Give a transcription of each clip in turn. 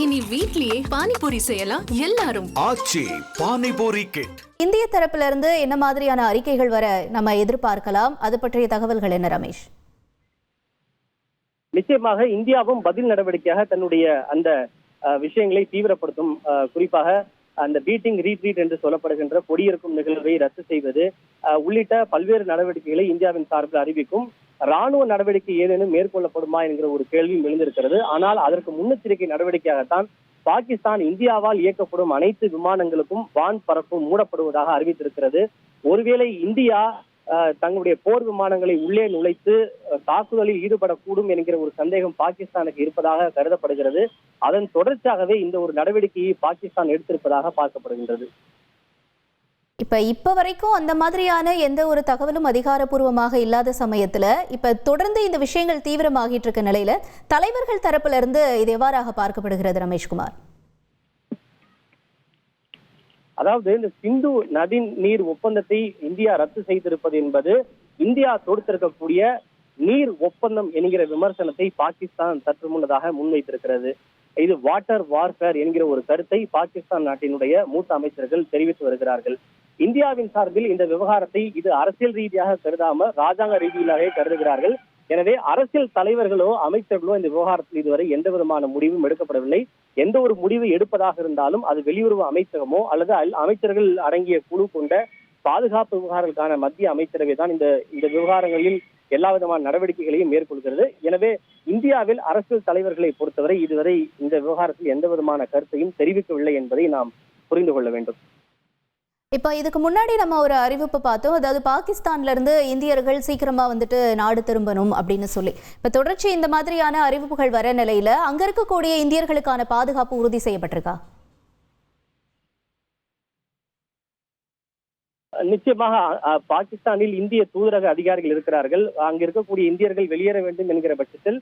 இனி வீட்லயே பானிபூரி செய்யலாம் எல்லாரும். ஆச்சி பானிபூரி கிட். இந்திய தரப்பில இருந்து என்ன மாதிரியான அறிக்கைகள் வர நம்ம எதிர்பார்க்கலாம்? அது பற்றிய தகவல்கள் என்ன ரமேஷ்? நிச்சயமாக இந்தியாவும் பதில் நடவடிக்கையாக தன்னுடைய அந்த விஷயங்களை தீவிரப்படுத்தும். குறிப்பாக அந்த பீட்டிங் ரீட்ரீட் என்று சொல்லப்படுகின்ற கொடியிருக்கும் நிகழ்வை ரத்து செய்வது உள்ளிட்ட பல்வேறு நடவடிக்கைகளை இந்தியாவின் சார்பில் அறிவிக்கும். ராணுவ நடவடிக்கை ஏதேனும் மேற்கொள்ளப்படுமா என்கிற ஒரு கேள்வியும் எழுந்திருக்கிறது. ஆனால் அதற்கு முன்னெச்சரிக்கை நடவடிக்கையாகத்தான் பாகிஸ்தான் இந்தியாவால் இயக்கப்படும் அனைத்து விமானங்களுக்கும் வான் பரப்பு மூடப்படுவதாக அறிவித்திருக்கிறது. ஒருவேளை இந்தியா தங்களுடைய போர் விமானங்களை உள்ளே நுழைத்து தாக்குதலில் ஈடுபடக்கூடும் என்கிற ஒரு சந்தேகம் பாகிஸ்தானுக்கு இருப்பதாக கருதப்படுகிறது. அதன் தொடர்ச்சியாகவே இந்த ஒரு நடவடிக்கையை பாகிஸ்தான் எடுத்திருப்பதாக பார்க்கப்படுகின்றது. இப்ப வரைக்கும் அந்த மாதிரியான எந்த ஒரு தகவலும் அதிகாரப்பூர்வமாக இல்லாத சமயத்துல இப்ப தொடர்ந்து இந்த விஷயங்கள் தீவிரமாகிட்டு இருக்க நிலையில தலைவர்கள் தரப்புல இருந்து இது எவ்வாறாக பார்க்கப்படுகிறது ரமேஷ்குமார்? அதாவது இந்த சிந்து நதி நீர் ஒப்பந்தத்தை இந்தியா ரத்து செய்திருப்பது என்பது இந்தியா தொடுத்திருக்கக்கூடிய நீர் ஒப்பந்தம் என்கிற விமர்சனத்தை பாகிஸ்தான் சற்று முன்னதாக முன்வைத்திருக்கிறது. இது வாட்டர் வார்ஃபேர் என்கிற ஒரு கருத்தை பாகிஸ்தான் நாட்டினுடைய மூத்த அமைச்சர்கள் தெரிவித்து வருகிறார்கள். இந்தியாவின் சார்பில் இந்த விவகாரத்தை இது அரசியல் ரீதியாக கருதாமல் ராஜாங்க ரீதியிலாக கருதுகிறார்கள். எனவே அரசியல் தலைவர்களோ அமைச்சர்களோ இந்த விவகாரத்தில் இதுவரை எந்த விதமான முடிவும் எடுக்கப்படவில்லை. எந்த ஒரு முடிவு எடுப்பதாக இருந்தாலும் அது வெளியுறவு அமைச்சகமோ அல்லது அமைச்சர்கள் அடங்கிய குழு கொண்ட பாதுகாப்பு விவகாரங்களுக்கான மத்திய அமைச்சரவை தான் இந்த விவகாரங்களில் எல்லா விதமான நடவடிக்கைகளையும் மேற்கொள்கிறது. எனவே இந்தியாவில் அரசியல் தலைவர்களை பொறுத்தவரை இதுவரை இந்த விவகாரத்தில் எந்த விதமான கருத்தையும் தெரிவிக்கவில்லை என்பதை நாம் புரிந்து கொள்ள வேண்டும். இப்ப இதுக்கு முன்னாடி நம்ம ஒரு அறிவிப்பு பார்த்தோம். அதாவது பாகிஸ்தான்ல இருந்து இந்தியர்கள் சீக்கிரமா நாடு திரும்பணும் அப்படின்னு சொல்லி இப்ப தொடர்ச்சி இந்த மாதிரியான அறிவிப்புகள் வர நிலையில அங்க இருக்கக்கூடிய இந்தியர்களுக்கான பாதுகாப்பு உறுதி செய்யப்பட்டிருக்கா? நிச்சயமாக பாகிஸ்தானில் இந்திய தூதரக அதிகாரிகள் இருக்கிறார்கள். அங்க இருக்கக்கூடிய இந்தியர்கள் வெளியேற வேண்டும் என்கிற பட்சத்தில்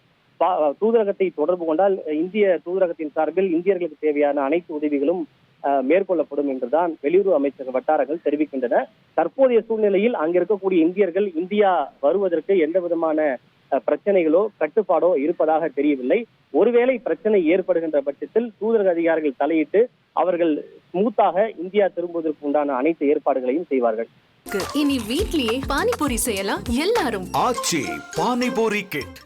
தூதரகத்தை தொடர்பு கொண்டால் இந்திய தூதரகத்தின் சார்பில் இந்தியர்களுக்கு தேவையான அனைத்து உதவிகளும் மேற்கொள்ளப்படும் என்றுதான் வெளியுறவு அமைச்சக வட்டாரங்கள் தெரிவிக்கின்றன. தற்போதைய சூழ்நிலையில் அங்க இருக்கக்கூடிய இந்தியர்கள் இந்தியா வருவதற்கு எந்த விதமான பிரச்சனைகளோ கட்டுப்பாடோ இருப்பதாக தெரியவில்லை. ஒருவேளை பிரச்சனை ஏற்படுகின்ற பட்சத்தில் தூதரக அதிகாரிகள் தலையிட்டு அவர்கள் ஸ்மூத்தாக இந்தியா திரும்புவதற்கு உண்டான அனைத்து ஏற்பாடுகளையும் செய்வார்கள். இனி வீட்லயே பானிபூரி செய்யலாம் எல்லாரும். ஆச்சி பானிபூரி கிட்.